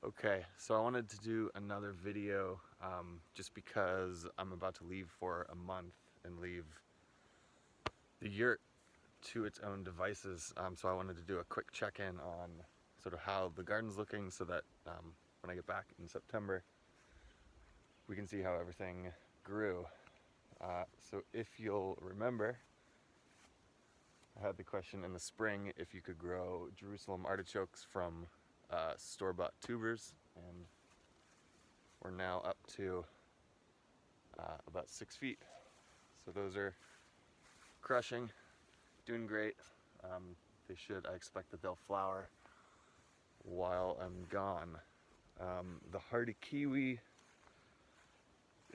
Okay, so I wanted to do another video just because I'm about to leave for a month and leave the yurt to its own devices. So I wanted to do a quick check-in on sort of how the garden's looking so that when I get back in September, we can see how everything grew. So if you'll remember, I had the question in the spring if you could grow Jerusalem artichokes from store-bought tubers, and we're now up to about 6 feet. So those are crushing, doing great. I expect that they'll flower while I'm gone. The hardy kiwi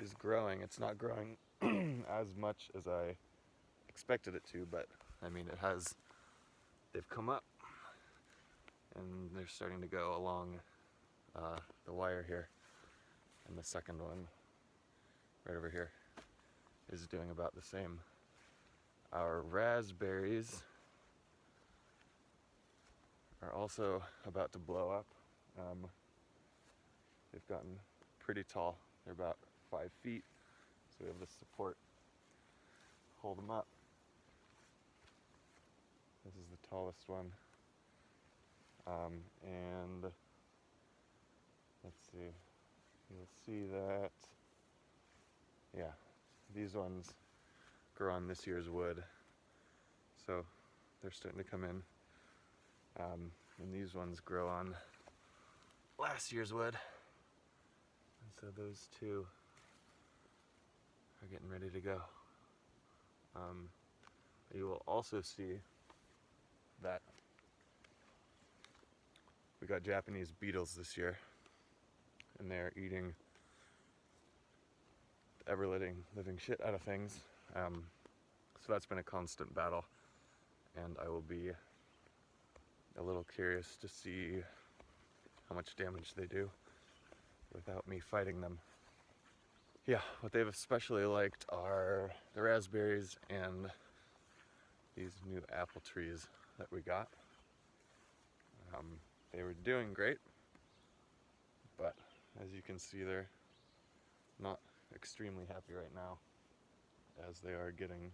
is growing. It's not growing as much as I expected it to, but I mean they've come up and they're starting to go along the wire here. And the second one right over here is doing about the same. Our raspberries are also about to blow up. They've gotten pretty tall. They're about 5 feet, so we have the support to hold them up. This is the tallest one. And let's see, you'll see that, yeah, these ones grow on this year's wood, so they're starting to come in. And these ones grow on last year's wood, and so those two are getting ready to go. You will also see that we got Japanese beetles this year, and they're eating the living shit out of things. So that's been a constant battle, and I will be a little curious to see how much damage they do without me fighting them. Yeah, what they've especially liked are the raspberries and these new apple trees that we got. They were doing great, but as you can see, they're not extremely happy right now as they are getting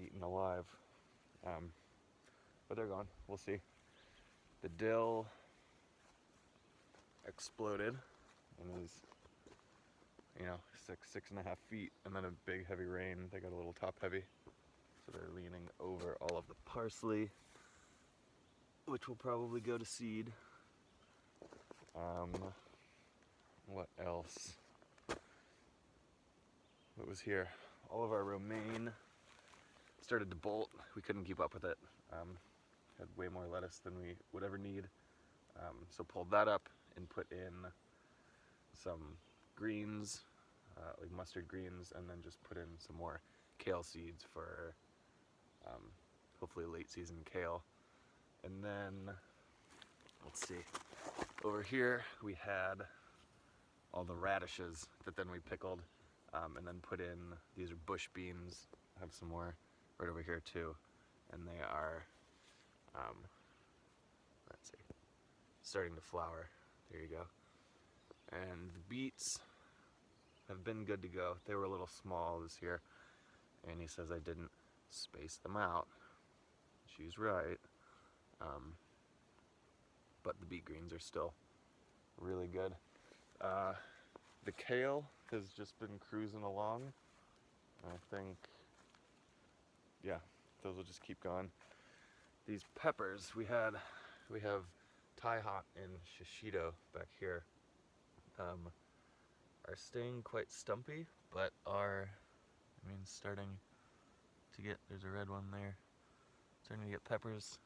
eaten alive. But they're gone. We'll see. The dill exploded and is, 6.5 feet, and then a big heavy rain. They got a little top heavy, so they're leaning over all of the parsley, which will probably go to seed. What else? What was here? All of our romaine started to bolt. We couldn't keep up with it. Had way more lettuce than we would ever need. So pulled that up and put in some greens, like mustard greens, and then just put in some more kale seeds for hopefully late season kale. And then, let's see, over here we had all the radishes that then we pickled, and then put in, these are bush beans. I have some more right over here too, and they are, let's see, starting to flower. There you go. And the beets have been good to go. They were a little small this year, and he says I didn't space them out. She's right. But the beet greens are still really good. The kale has just been cruising along. I think, yeah, those will just keep going. These peppers, we have Thai hot and shishito back here, are staying quite stumpy, but are, starting to get, there's a red one there, starting to get peppers.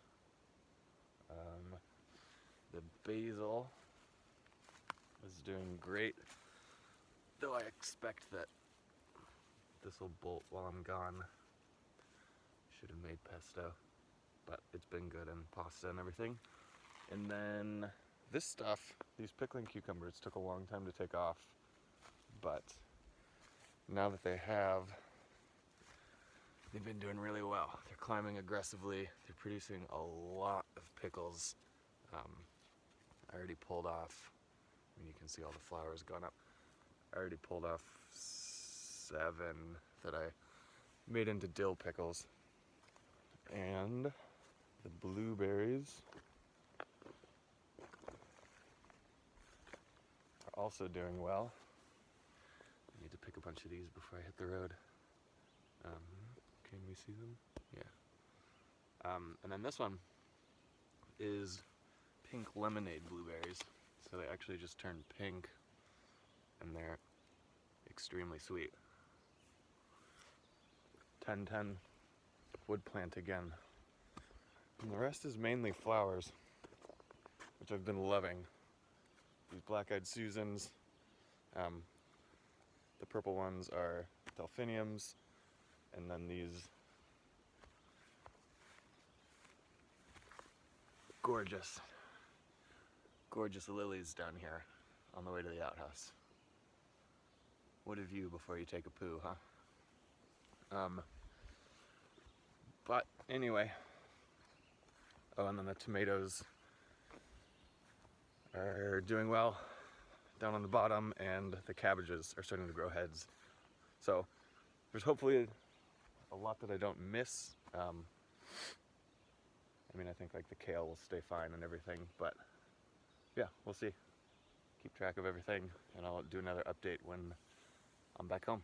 The basil is doing great, though I expect that this will bolt while I'm gone. Should have made pesto, but it's been good, and pasta and everything. And then this stuff, these pickling cucumbers, took a long time to take off, but now that they have, they've been doing really well. They're climbing aggressively. They're producing a lot of pickles. Our already pulled off, I mean, you can see all the flowers gone up. I already pulled off 7 that I made into dill pickles. And the blueberries are also doing well. I need to pick a bunch of these before I hit the road. Can we see them? Yeah. And then this one is pink lemonade blueberries. So they actually just turned pink and they're extremely sweet. 1010 wood plant again. And the rest is mainly flowers, which I've been loving. These black-eyed Susans. The purple ones are delphiniums, and then these gorgeous lilies down here on the way to the outhouse. What a view before you take a poo, huh? But anyway, oh, and then the tomatoes are doing well down on the bottom, and the cabbages are starting to grow heads. So there's hopefully a lot that I don't miss. I mean, I think like the kale will stay fine and everything, but yeah, we'll see. Keep track of everything, and I'll do another update when I'm back home.